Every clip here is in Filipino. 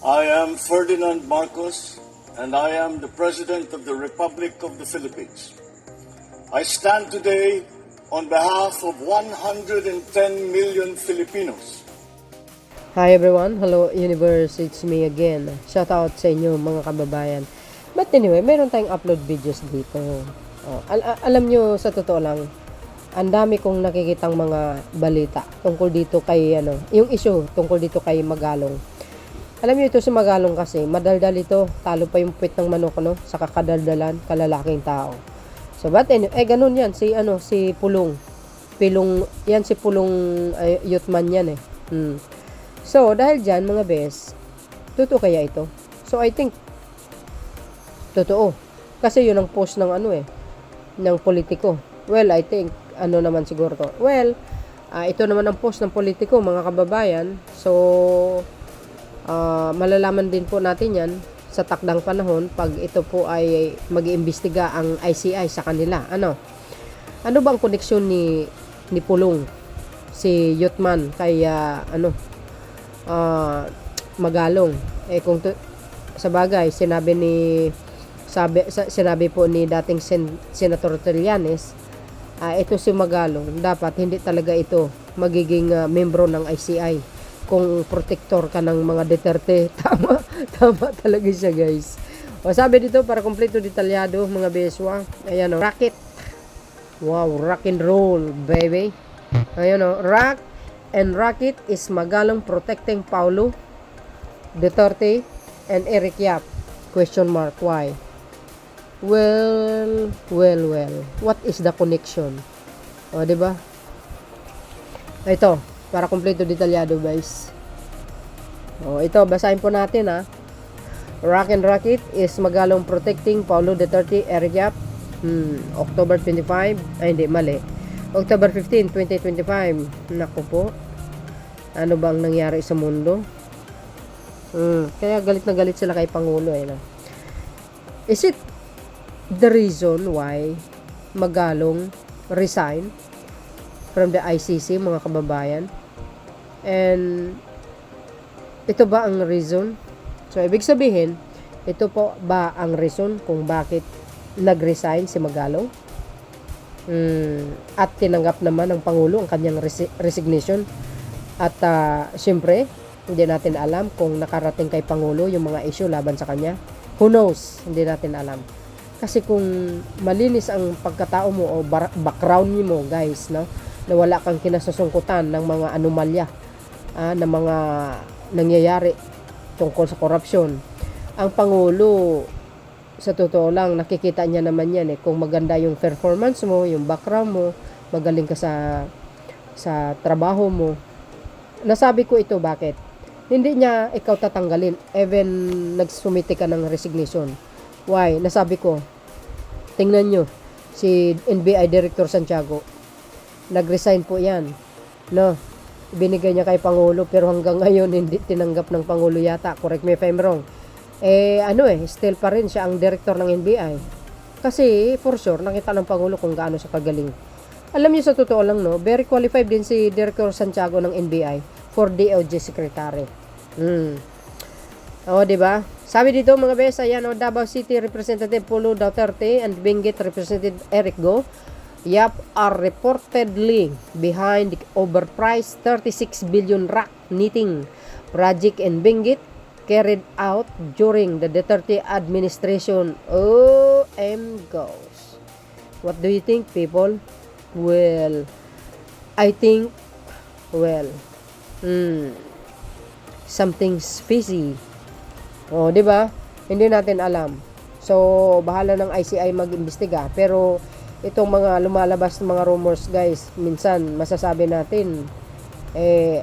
I am Ferdinand Marcos, and I am the President of the Republic of the Philippines. I stand today on behalf of 110 million Filipinos. Hi everyone, hello universe, it's me again. Shout out sa inyo mga kababayan. But anyway, meron tayong upload videos dito. Alam nyo, sa totoo lang, ang dami kong nakikitang mga balita tungkol dito kay yung issue tungkol dito kay Magalong. Alam niyo ito si Magalong kasi, madaldal ito, talo pa yung puwit ng manok sa kakadaldalan, kalalaking tao. So but anyway, ganun yan, si Pulong. Yan si Pulong Youthman yan So, dahil dyan mga bes, totoo kaya ito? So, I think, totoo. Kasi yun ang post ng ng politiko. Well, I think, naman siguro to. Well, ito naman ang post ng politiko, mga kababayan. So, malalaman din po natin yan sa takdang panahon pag ito po ay mag-iimbestiga ang ICI sa kanila. Ano bang koneksyon ni Pulong, si Youthman kay Magalong? Kung sa bagay sinabi po ni dating Senator Trillanes, ito si Magalong, dapat hindi talaga ito magiging membro ng ICI. Kung protector ka ng mga Duterte, tama talaga siya, guys. O sabi dito, para kompleto detalyado mga beswa, ayan rocket. Wow, rock and roll, baby. Ayan rock and rocket is Magalong protecting Paulo Duterte and Eric Yap? Question mark, why? Well, what is the connection? O, diba? Ito, para kompleto detalyado, guys. Ito, basahin po natin Rock and Rocket is Magalong protecting Paulo Duterte, Eric Yap. October 25, hindi, mali. October 15, 2025. Naku po. Ano bang nangyari sa mundo? Kaya galit na galit sila kay Pangulo Is it the reason why Magalong resign from the ICC, mga kababayan? And ito ba ang reason? So, ibig sabihin, ito po ba ang reason kung bakit nag-resign si Magalong? At tinanggap naman ng Pangulo ang kanyang resignation. At syempre, hindi natin alam kung nakarating kay Pangulo yung mga issue laban sa kanya. Who knows? Hindi natin alam. Kasi kung malinis ang pagkatao mo o background mo, guys, na wala kang kinasasungkutan ng mga anomalya ng mga nangyayari tungkol sa korupsyon, ang Pangulo, sa totoo lang, nakikita niya naman yan kung maganda yung performance mo, yung background mo, magaling ka sa trabaho mo. Nasabi ko ito, bakit? Hindi niya ikaw tatanggalin even nagsumite ka ng resignation. Why? Nasabi ko, tingnan nyo, si NBI Director Santiago, nag-resign po yan. Binigay niya kay Pangulo, pero hanggang ngayon hindi tinanggap ng Pangulo yata. Correct me if I'm wrong. Still pa rin siya ang director ng NBI. Kasi, for sure, nakita ng Pangulo kung gaano siya kagaling. Alam niyo, sa totoo lang, very qualified din si Director Santiago ng NBI for DOJ Secretary. Diba? Sabi dito, mga bes, ayan, Davao City Representative Paulo Duterte and Benguet Representative Eric Go Yap are reportedly behind the overpriced 36 billion rock knitting project in Benguet carried out during the Duterte administration. Goes. What do you think, people? Well, I think, something's fishy. Diba? Hindi natin alam. So, bahala ng ICI mag-imbestiga. Pero, itong mga lumalabas ng mga rumors, guys, minsan masasabi natin,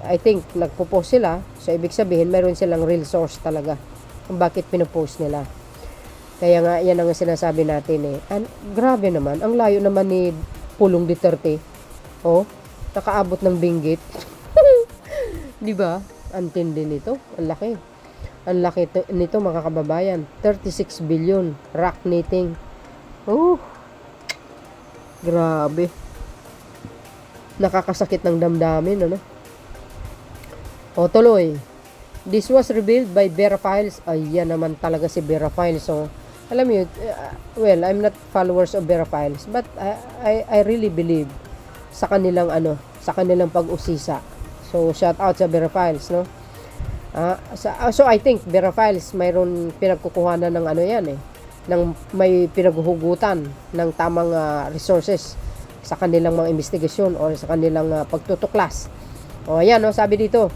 I think nagpo-post sila. So, ibig sabihin, meron silang real source talaga kung bakit pinopost nila. Kaya nga, yan ang sinasabi natin grabe naman, ang layo naman ni Pulong Duterte. Nakaabot ng Benguet. Diba? Ang tindi nito. Ang laki. Ang laki nito, mga kababayan. 36 billion rock knitting. Grabe. Nakakasakit ng damdamin, tuloy. This was revealed by Vera Files. Ayan naman talaga si Vera Files. So, alam mo yun, well, I'm not followers of Vera Files, but I really believe sa kanilang sa kanilang pag-usisa. So, shout out sa Vera Files, no? So I think Vera Files mayroon pinagkukuhanan ng yan ng may pinaghuhugutan ng tamang resources sa kanilang mga investigasyon o sa kanilang pagtutuklas. O ayan, no, sabi dito,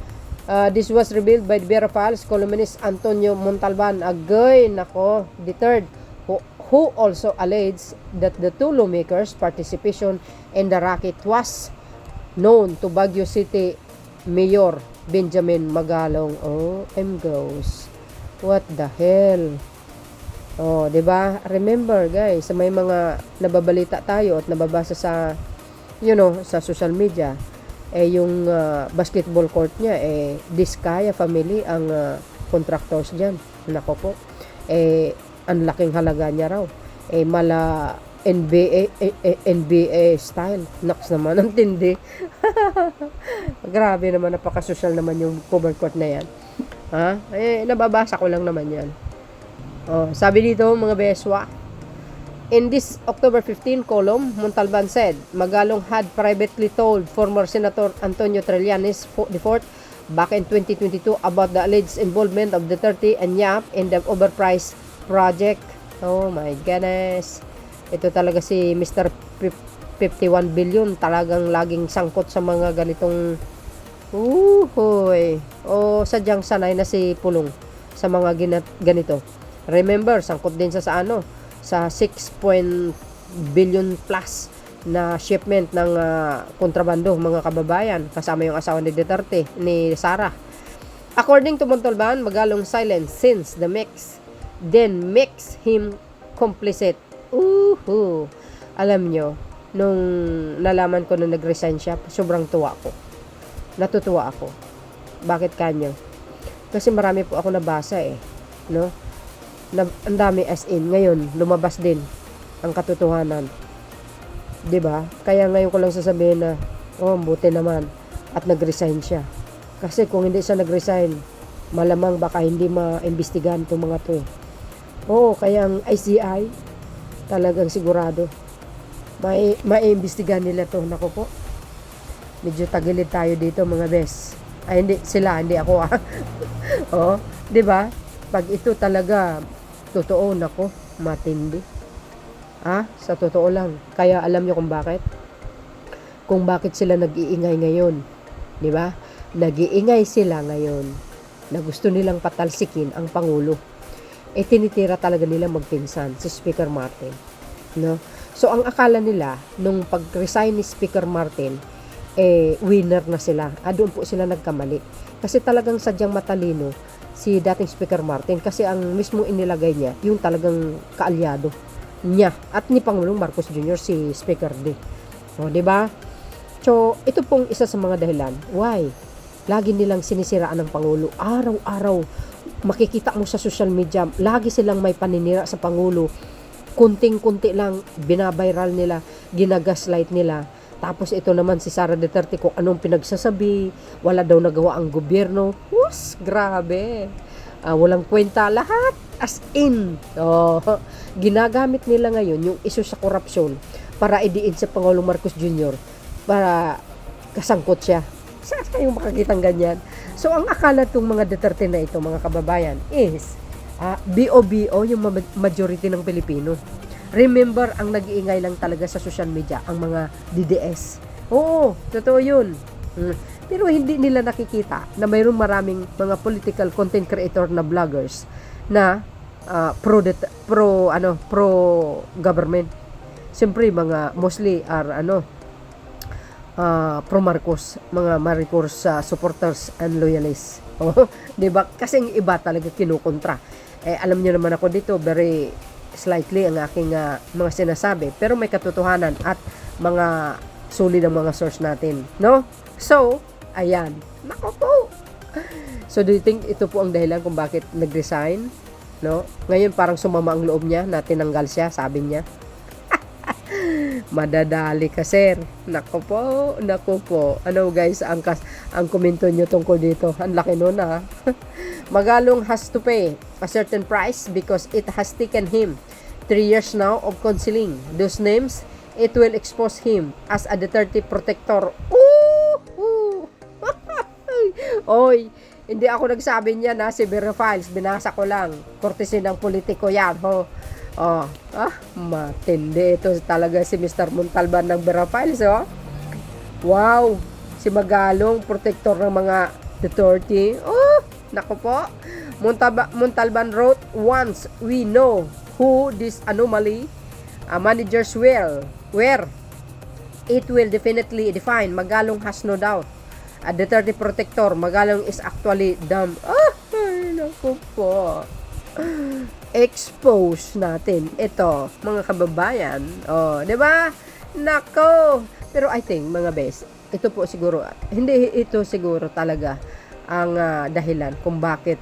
this was revealed by Vera Files columnist Antonio Montalban, agay nako, deterred, who also alleged that the two lawmakers' participation in the racket was known to Baguio City Mayor Benjamin Magalong. Oh, goes. What the hell? Oh, 'di ba? Remember, guys, may mga nababalita tayo at nababasa sa sa social media yung basketball court niya Diskaya family ang contractors diyan. Nako po. Ang laking halaga niya raw. Mala NBA style. Naks naman, ang tindi. Grabe naman, napaka-social naman yung cover court na yan. Nababasa ko lang naman yan. Sabi dito, mga beswa, in this October 15 column, Montalban said, Magalong had privately told former Senator Antonio Trillanes IV back in 2022 about the alleged involvement of Duterte and Yap in the overpriced project. Oh my goodness. Ito talaga si Mr. 51 billion, talagang laging sangkot sa mga ganitong sadyang sanay na si Pulong sa mga ganito. Remember, sangkot din sa 6 billion plus na shipment ng kontrabando, mga kababayan, kasama yung asawa ni Duterte, ni Sara. According to Montalban, Magalong silence since the mix then makes him complicit. Alam nyo, nung nalaman ko na nag-resign siya, sobrang tuwa ko. Natutuwa ako. Bakit kanyo? Kasi marami po ako nabasa no? Ang dami as in. Ngayon, lumabas din ang katotohanan. 'Di ba? Kaya ngayon ko lang sasabihin na, buti naman at nag-resign siya. Kasi kung hindi siya nag-resign, malamang baka hindi maimbestigahan itong mga to. Kaya ang ICI, talagang sigurado, maiimbestigahan nila to. Nako po. Medyo tagilid tayo dito, mga bes. Hindi sila, hindi ako. 'Di ba? Pag ito talaga totoo, nako, matindi. Sa totoo lang. Kaya alam niyo kung bakit? Kung bakit sila nag-iingay ngayon. 'Di ba? Nag-iingay sila ngayon na gusto nilang patalsikin ang Pangulo. Tinitira talaga nila magpinsan si Speaker Martin, no? So ang akala nila nung pag-resign ni Speaker Martin, winner na sila. Doon po sila nagkamali. Kasi talagang sadyang matalino si dating Speaker Martin, kasi ang mismo inilagay niya yung talagang kaalyado niya at ni Pangulong Marcos Jr. si Speaker D. Di ba? So ito pong isa sa mga dahilan why lagi nilang sinisiraan ng Pangulo. Araw-araw makikita mo sa social media, lagi silang may paninira sa Pangulo. Kunting-kunti lang binaviral nila, ginagaslight nila. Tapos ito naman si Sara Duterte, kung anong pinagsasabi, wala daw nagawa ang gobyerno. Grabe. Walang kwenta lahat, as in. Ginagamit nila ngayon yung issue sa korupsyon para idiin sa Pangulong Marcos Jr. para kasangkot siya. Saan kayong makakitang ganyan? So ang akala itong mga Duterte na ito, mga kababayan, is BOBO yung majority ng Pilipino. Remember, ang nag-iingay lang talaga sa social media ang mga DDS. Totoo yun. Pero hindi nila nakikita na mayroong maraming mga political content creator na vloggers na pro government. Siyempre mga mostly are pro Marcos, mga Marcos supporters and loyalists. 'Di ba? Kasi ang iba talaga kinukontra. Alam niyo naman ako dito, very slightly ang aking mga sinasabi, pero may katotohanan at mga solid ang mga source natin, no? So, ayan. Nako po. So, do you think ito po ang dahilan kung bakit nag-resign? No? Ngayon parang sumama ang loob niya na tinanggal siya, sabi niya. Madadali ka, sir. Nako po. Ano guys, ang komento nyo tungkol dito. Ang laki nun Magalong has to pay a certain price because it has taken him 3 years now of counseling. Those names, it will expose him as a Duterte protector. Ooh! Oy, hindi ako nagsabi niya na si Vera Files. Binasa ko lang. Kortesin ng politiko yan, ho. Matindi ito talaga si Mr. Montalban ng Vera Files, oh. Wow, si Magalong, protector ng mga Duterte. Nako po. Montalban wrote, once we know who this anomaly managers were, it will definitely define. Magalong has no doubt. A Duterte protector. Magalong is actually dumb. Nako po. Expose natin ito, mga kababayan. Di ba? Nako. Pero I think, mga bes, ito po siguro, hindi ito siguro talaga ang dahilan kung bakit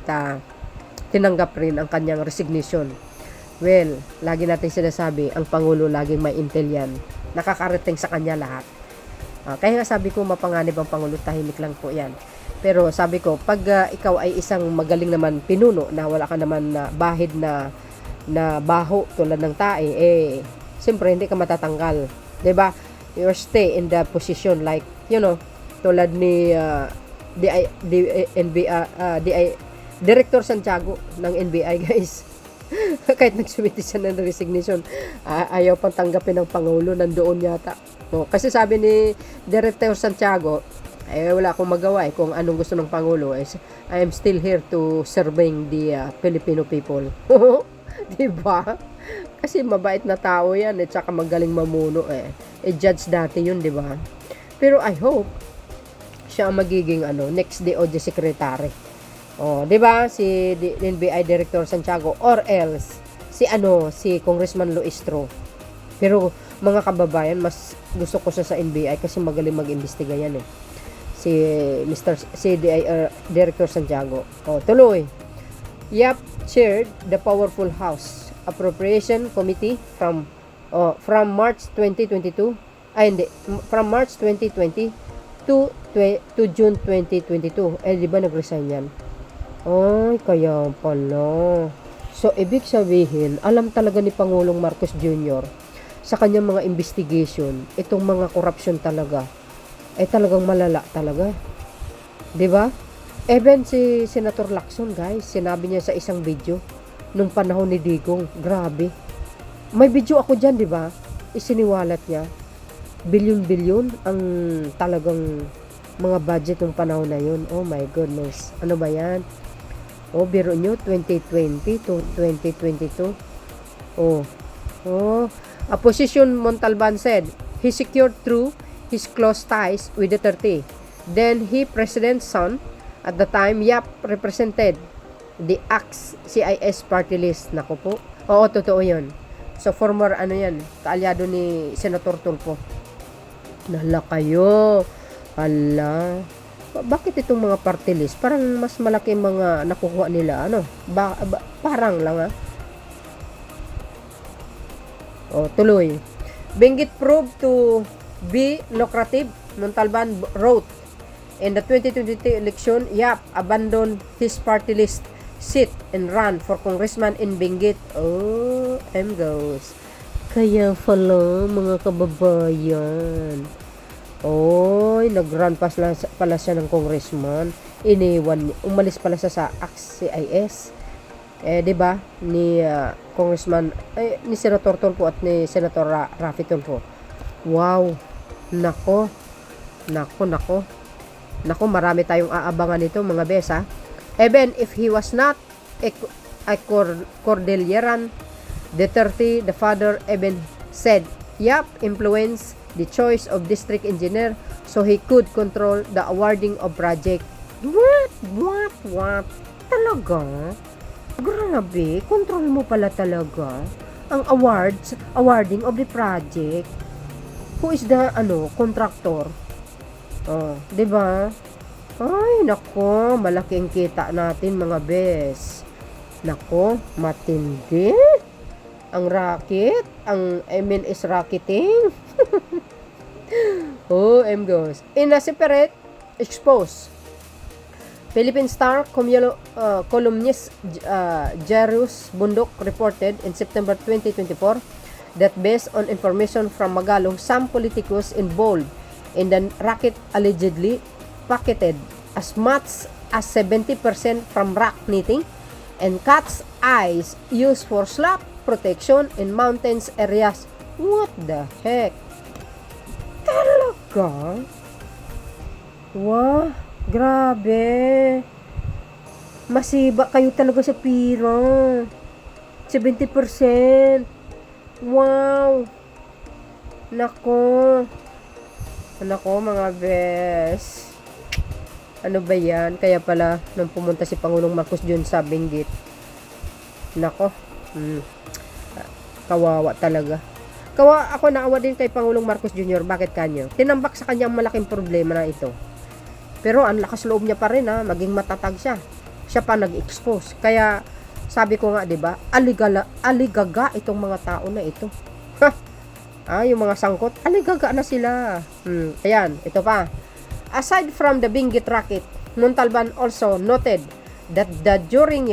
tinanggap rin ang kanyang resignation. Well, lagi natin sinasabi, ang Pangulo laging may intel yan. Nakakarating sa kanya lahat. Kaya nga sabi ko, mapanganib ang Pangulo, tahimik lang po yan. Pero sabi ko, pag ikaw ay isang magaling naman pinuno na wala ka naman na bahid na baho tulad ng tae, siyempre hindi ka matatanggal. 'Di ba? You stay in the position like, tulad ni Director Santiago ng NBI, guys. Kahit nagsumiti siya ng resignation, ayaw pang tanggapin ng Pangulo, nandoon yata. Kasi sabi ni Director Santiago, wala akong magawa kung anong gusto ng Pangulo. I am still here to serving the Filipino people. Diba? Kasi mabait na tao yan at saka magaling mamuno judge dati yun, diba? Pero I hope siya ang magiging next DOJ secretary. Diba? Si NBI Director Santiago or else si Congressman Luistro. Pero mga kababayan, mas gusto ko siya sa NBI kasi magaling mag-imbestiga yan si Director Santiago. Tuloy. Yap chaired the powerful House Appropriation Committee from March 2022 from March 2020 to June 2022. Di ba nag-resign yan? Kaya pala. So, ibig sabihin, alam talaga ni Pangulong Marcos Jr. sa kanyang mga investigation, itong mga corruption talaga, ay talagang malala talaga. 'Di ba? Even si Senator Lacson, guys, sinabi niya sa isang video nung panahon ni Digong, grabe. May video ako diyan, 'di ba? Isiniwalat niya bilyon-bilyon ang talagang mga budget ng panahon na 'yon. Oh my goodness. Ano ba 'yan? Biro nyo 2020 to 2022. A position Montalban said he secured through his close ties with Duterte. Then he President's son. At the time, Yap represented the CIS party list. Naku po. Oo, totoo yun. So, former kaalyado ni Senator Tulfo. Nala kayo. Hala. Bakit itong mga party list? Parang mas malaki mga nakukuha nila. Parang lang tuloy. Benguet proved to be lucrative, Montalban wrote. In the 2022 election, Yap abandoned his party list seat and ran for congressman in Benguet. M goes. Kaya pala, mga kababayan. Nag-run pala siya ng congressman. Umalis pala siya sa CIS. 'Di ba? Ni congressman ni Senator Tulfo at ni Senator Raffy Tulfo. Wow. Nako, marami tayong aabangan nito, mga besa. Even if he was not a Cordilleran, Duterte, the father, even said Yap influenced the choice of district engineer so he could control the awarding of project. What? Talaga? Grabe, control mo pala talaga ang awarding of the project. Who is the contractor? 'Di ba? Ay, nako, malaki ang kita natin, mga bes. Nako, matindi. Ang racket, is racketing. Oh, goes. In a separate expose, Philippine Star columnist Jairus Bundok reported in September 2024 that based on information from Magalong, some politicos involved in the racket allegedly pocketed as much as 70% from rock knitting and cat's eyes used for slap protection in mountains areas. What the heck? Talaga? Wow, grabe. Masiba kayo talaga sa pira. 70%. Wow. Nako. Nako mga bes. Ano ba yan? Kaya pala, nung pumunta si Pangulong Marcos Jr. sa Benguet. Nako. Kawawa talaga. Ako naawa din kay Pangulong Marcos Jr. Bakit kanyo? Tinambak sa kanya ang malaking problema na ito. Pero ang lakas loob niya pa rin maging matatag siya. Siya pa nag-expose. Kaya sabi ko nga 'di ba, aligaga itong mga tao na ito. Yung mga sangkot, aligaga na sila. Ayan, ito pa. Aside from the Benguet racket, Montalban also noted that during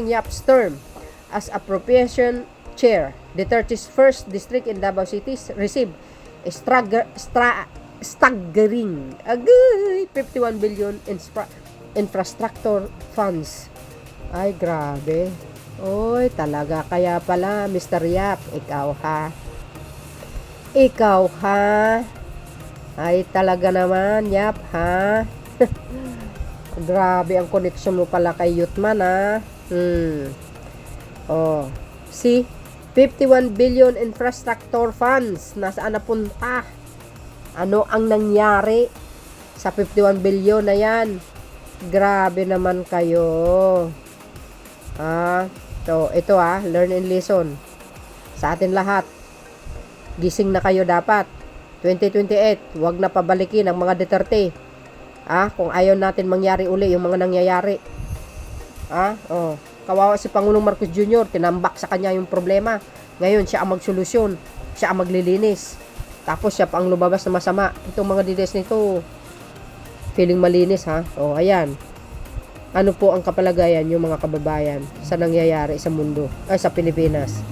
Yap's term as appropriation chair, the 31st district in Davao City received a staggering 51 billion infrastructure funds. Ay, grabe. Oy, talaga. Kaya pala, Mr. Yap, ikaw ha. Ay, talaga naman, Yap, ha. Grabe ang connection mo pala kay Yutman, ha. Oh, see? 51 billion infrastructure funds. Nasaan napunta? Ano ang nangyari sa 51 billion na yan? Grabe naman kayo. Ito learn and lesson. Sa atin lahat. Gising na kayo dapat. 2028, wag na pabalikin ang mga Duterte. Kung ayaw natin mangyari uli yung mga nangyayari. Kawawa si Pangulong Marcos Jr. Tinambak sa kanya yung problema. Ngayon, siya ang magsolusyon. Siya ang maglilinis. Tapos, siya pa ang lumabas na masama. Itong mga dides nito, feeling malinis, ha? Ayan. Ano po ang kapalagayan yung mga kababayan sa nangyayari sa mundo, sa Pilipinas?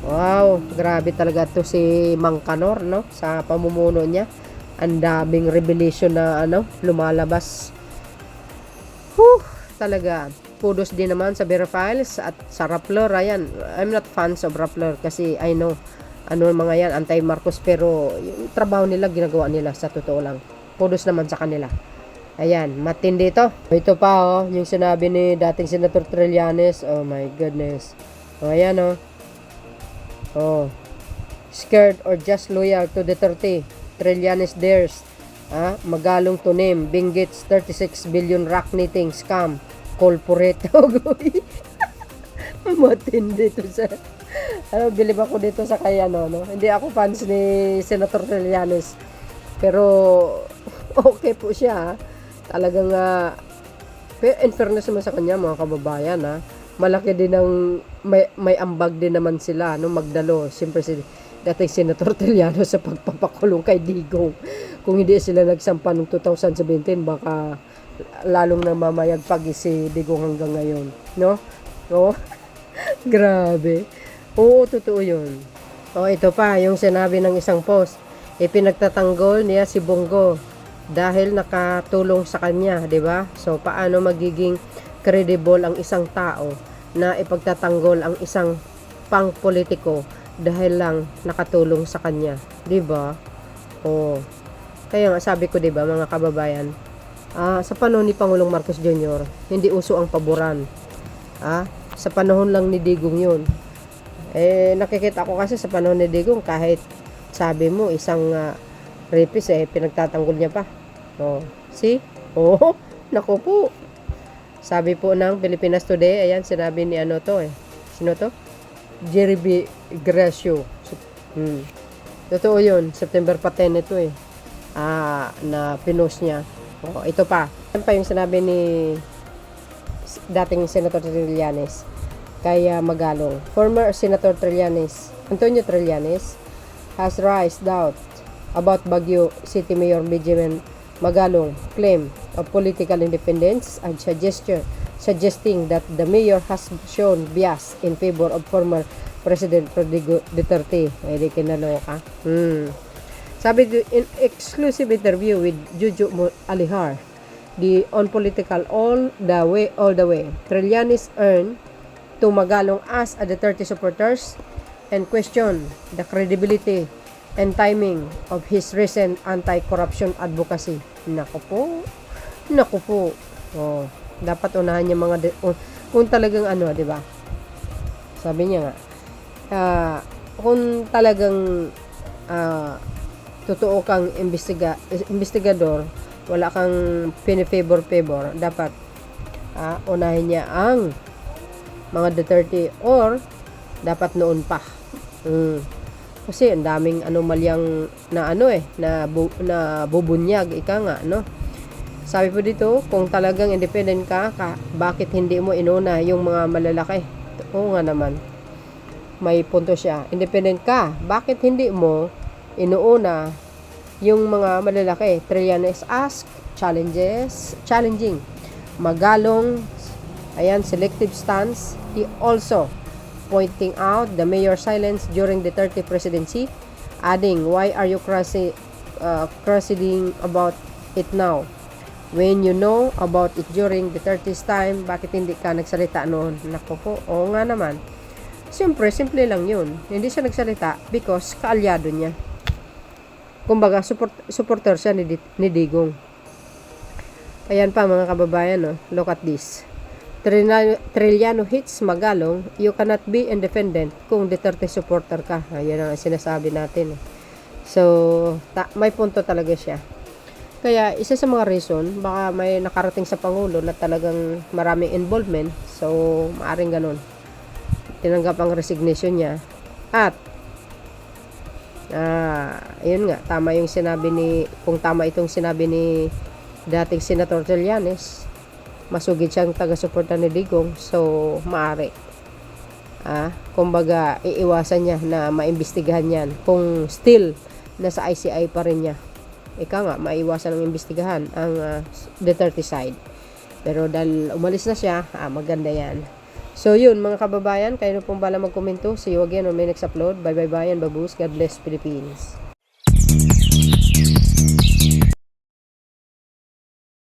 Wow, grabe talaga to si Mang Kanor, no? Sa pamumuno niya. Ang daming revelation na, lumalabas. Talaga. Kudos din naman sa Verifiles at sa Rappler. Ayan, I'm not fans of Rappler kasi I know mga yan, anti-Marcos, pero yung trabaho nila, ginagawa nila sa totoo lang. Kudos naman sa kanila. Ayan, matindi ito. Ito pa, yung sinabi ni dating Senator Trillanes. Oh my goodness. Ayan, scared or just loyal to Duterte. Trillanes dares. Magalong to name Benguet's 36 billion rock knitting scam. Corporate. Matindi to sa bilib ako dito sa kaya no. Hindi ako fans ni Senator Trillanes. Pero okay po siya. Talagang in fairness naman sa kanya mga kababayan malaki din ang may ambag din naman sila magdalo. Siyempre si dating Senator Trillanes sa pagpapakulong kay Digong. Kung hindi sila nagsampa noong 2017 baka lalong namamayagpag si Digong hanggang ngayon, no? Grabe. Oo, totoo yun. Ito pa, yung sinabi ng isang post, ipinagtatanggol niya si Bongo dahil nakatulong sa kanya, di ba? So, paano magiging credible ang isang tao na ipagtatanggol ang isang pang-politiko dahil lang nakatulong sa kanya, di ba? Kaya nga sabi ko, di ba, mga kababayan, sa panahon ni Pangulong Marcos Jr., hindi uso ang paboran. Sa panahon lang ni Digong yun. Nakikita ko kasi sa panahon ni Digong, kahit sabi mo, isang rapist, pinagtatanggol niya pa. See? Naku po. Sabi po ng Pilipinas Today, ayan, sinabi ni sino to? Jerry B. Gracio. Totoo yun, September 10 ito na pinost niya. Ito pa. Yan pa yung sinabi ni dating Senator Trillanes. kay Magalong. Former Senator Antonio Trillanes has raised doubt about Baguio City Mayor Benjamin Magalong claim of political independence and suggesting that the mayor has shown bias in favor of former President Rodrigo Duterte. Ay, di kinaloka. Sabi in exclusive interview with Juju Alihar, on political all the way, Trillanes earned to Magalong as a Duterte supporters and question the credibility and timing of his recent anti-corruption advocacy. Naku po. Oh, dapat unahan yung mga kung talagang di ba? Sabi niya nga, kung talagang totoo kang investigador, wala kang favor, dapat unahin niya ang mga Duterte or dapat noon pa. Kasi ang daming anomalyang na bubunyag nga, no? Sabi po dito, kung talagang independent ka, bakit hindi mo inuna yung mga malalaki? Oo nga naman. May punto siya. Independent ka, bakit hindi mo inuuna yung mga malalaki? Trillanes ask, challenging. Magalong, selective stance. He also pointing out the mayor's silence during the Duterte presidency, adding, why are you crossing about it now? When you know about it during the Duterte's time, bakit hindi ka nagsalita noon? Naku po, oo nga naman. Siyempre, simple lang yun. Hindi siya nagsalita because kaalyado niya. Kumbaga, supporter siya ni Digong. Ayan pa mga kababayan, no? Look at this. Trillano hits Magalong, you cannot be independent kung Duterte supporter ka. Ayan ang sinasabi natin. So, may punto talaga siya. Kaya, isa sa mga reason, baka may nakarating sa Pangulo na talagang maraming involvement. So, maaring ganun. Tinanggap ang resignation niya. At, ayun nga, kung tama itong sinabi ni dating Senator Trillanes, masugid siyang taga-suporta ni Digong, so maaari kumbaga iiwasan niya na maimbestigahan yan kung still nasa ICI pa rin niya. Maiwasan ng imbestigahan ang Duterte side, pero dahil umalis na siya, maganda yan. So yun mga kababayan, kayo na pong bala magkomento. See you again on my next upload. Bye bye bayan, babus, God bless Philippines.